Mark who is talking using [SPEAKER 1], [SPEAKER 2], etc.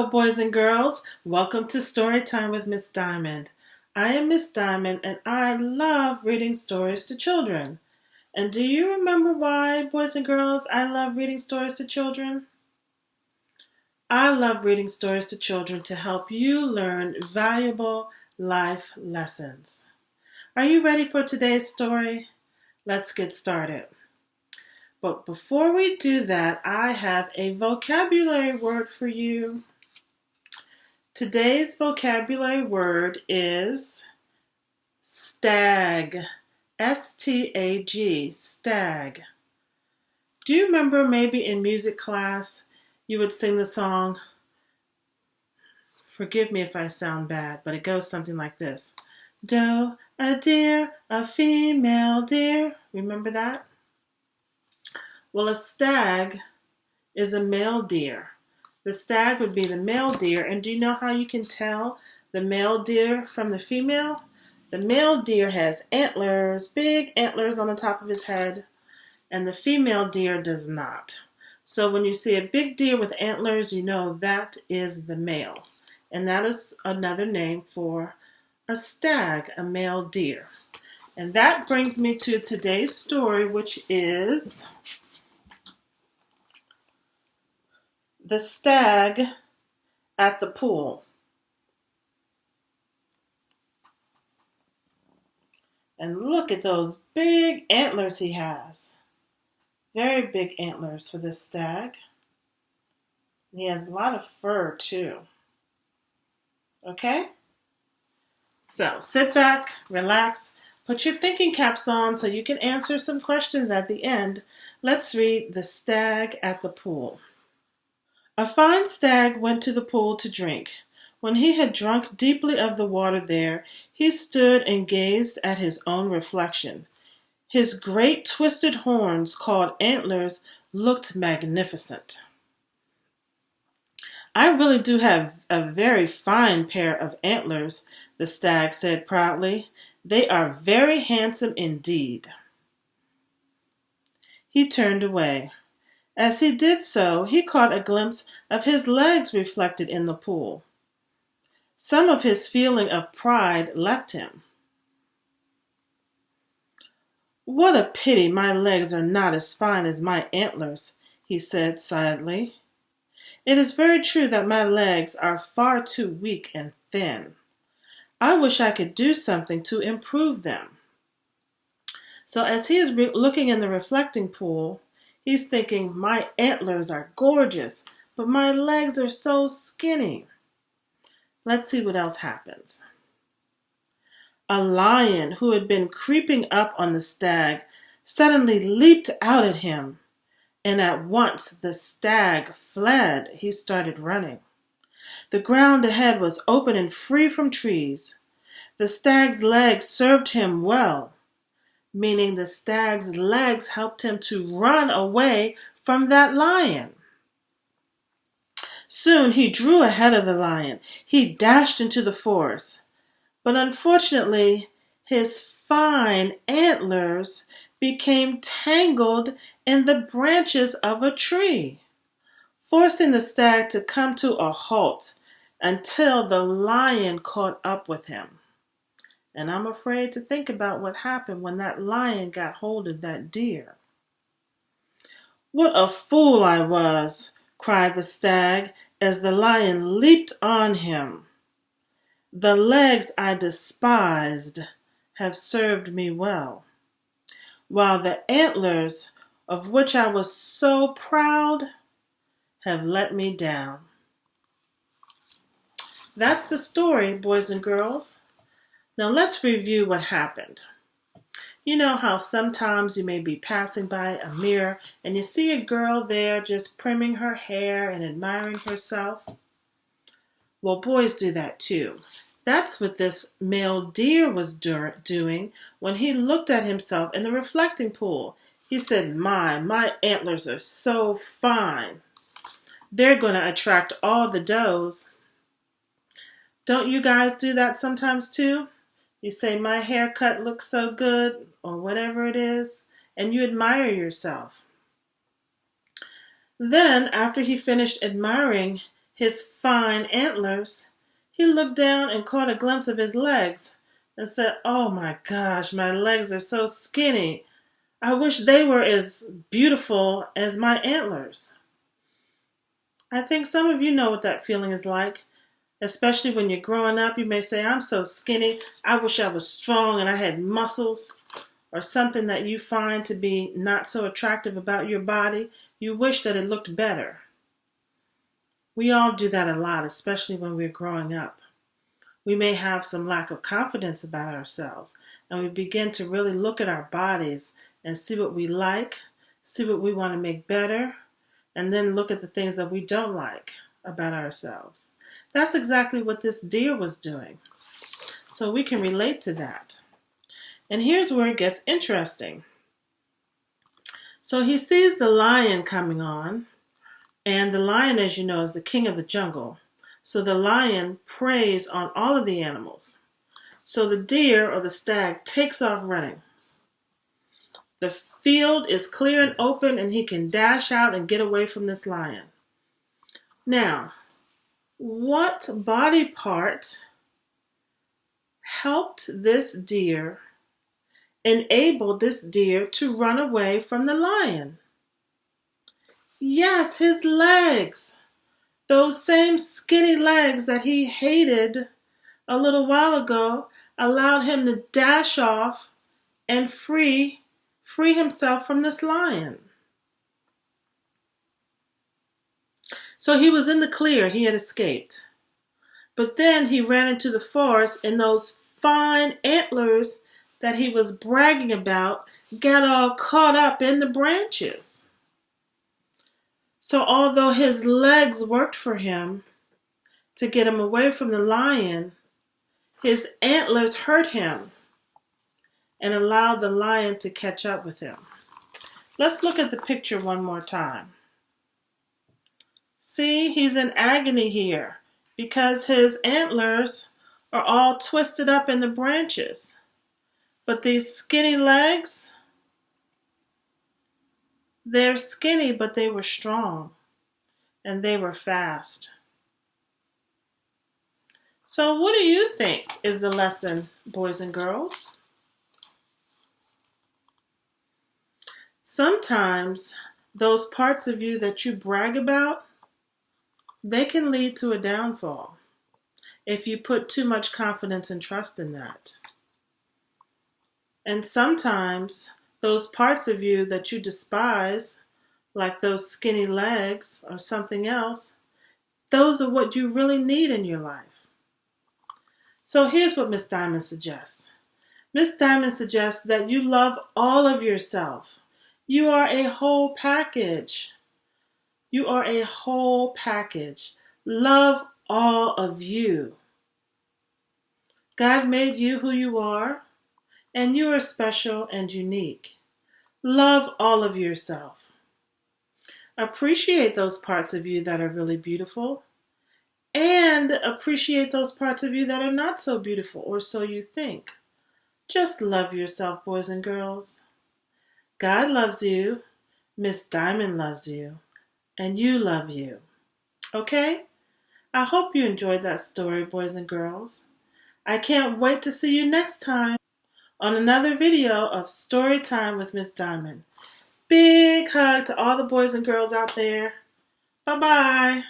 [SPEAKER 1] Hello, boys and girls. Welcome to Storytime with Miss Diamond. I am Miss Diamond and I love reading stories to children. And do you remember why, boys and girls, I love reading stories to children? I love reading stories to children to help you learn valuable life lessons. Are you ready for today's story? Let's get started. But before we do that, I have a vocabulary word for you. Today's vocabulary word is stag. S-T-A-G, stag. Do you remember maybe in music class you would sing the song, forgive me if I sound bad, but it goes something like this. Doe, a deer, a female deer. Remember that? Well, a stag is a male deer. The stag would be the male deer, and do you know how you can tell the male deer from the female? The male deer has antlers, big antlers on the top of his head, and the female deer does not. So when you see a big deer with antlers, you know that is the male. And that is another name for a stag, a male deer. And that brings me to today's story, which is The Stag at the Pool. And look at those big antlers he has. Very big antlers for this stag. He has a lot of fur too. Okay? So sit back, relax, put your thinking caps on so you can answer some questions at the end. Let's read The Stag at the Pool. A fine stag went to the pool to drink. When he had drunk deeply of the water there, he stood and gazed at his own reflection. His great twisted horns, called antlers, looked magnificent. I really do have a very fine pair of antlers, the stag said proudly. They are very handsome indeed. He turned away. As he did so, he caught a glimpse of his legs reflected in the pool. Some of his feeling of pride left him. What a pity my legs are not as fine as my antlers, he said sadly. It is very true that my legs are far too weak and thin. I wish I could do something to improve them. So as he is looking in the reflecting pool, he's thinking, my antlers are gorgeous, but my legs are so skinny. Let's see what else happens. A lion who had been creeping up on the stag suddenly leaped out at him, and at once the stag fled. He started running. The ground ahead was open and free from trees. The stag's legs served him well, meaning the stag's legs helped him to run away from that lion. Soon he drew ahead of the lion. He dashed into the forest. But unfortunately, his fine antlers became tangled in the branches of a tree, forcing the stag to come to a halt until the lion caught up with him. And I'm afraid to think about what happened when that lion got hold of that deer. What a fool I was, cried the stag as the lion leaped on him. The legs I despised have served me well, while the antlers, of which I was so proud, have let me down. That's the story, boys and girls. Now let's review what happened. You know how sometimes you may be passing by a mirror and you see a girl there just primming her hair and admiring herself? Well, boys do that too. That's what this male deer was doing when he looked at himself in the reflecting pool. He said, my antlers are so fine. They're going to attract all the does. Don't you guys do that sometimes too? You say, my haircut looks so good, or whatever it is, and you admire yourself. Then, after he finished admiring his fine antlers, he looked down and caught a glimpse of his legs and said, "Oh my gosh, my legs are so skinny. I wish they were as beautiful as my antlers." I think some of you know what that feeling is like, especially when you're growing up. You may say, "I'm so skinny. I wish I was strong and I had muscles," or something that you find to be not so attractive about your body. You wish that it looked better. We all do that a lot, especially when we're growing up. We may have some lack of confidence about ourselves, and we begin to really look at our bodies and see what we like, see what we want to make better, and then look at the things that we don't like about ourselves. That's exactly what this deer was doing. So we can relate to that. And here's where it gets interesting. So he sees the lion coming on, and the lion, as you know, is the king of the jungle. So the lion preys on all of the animals. So the deer, or the stag, takes off running. The field is clear and open, and he can dash out and get away from this lion. Now, what body part helped this deer, enabled this deer to run away from the lion? Yes, his legs. Those same skinny legs that he hated a little while ago allowed him to dash off and free himself from this lion. So he was in the clear, he had escaped. But then he ran into the forest, and those fine antlers that he was bragging about got all caught up in the branches. So although his legs worked for him to get him away from the lion, his antlers hurt him and allowed the lion to catch up with him. Let's look at the picture one more time. See, he's in agony here because his antlers are all twisted up in the branches. But these skinny legs, they're skinny, but they were strong and they were fast. So what do you think is the lesson, boys and girls? Sometimes those parts of you that you brag about, they can lead to a downfall if you put too much confidence and trust in that. And sometimes those parts of you that you despise, like those skinny legs or something else, those are what you really need in your life. So here's what Miss Diamond suggests. Miss Diamond suggests that you love all of yourself. You are a whole package. You are a whole package. Love all of you. God made you who you are, and you are special and unique. Love all of yourself. Appreciate those parts of you that are really beautiful, and appreciate those parts of you that are not so beautiful, or so you think. Just love yourself, boys and girls. God loves you, Miss Diamond loves you, and you love you. Okay? I hope you enjoyed that story, boys and girls. I can't wait to see you next time on another video of Storytime with Miss Diamond. Big hug to all the boys and girls out there. Bye-bye.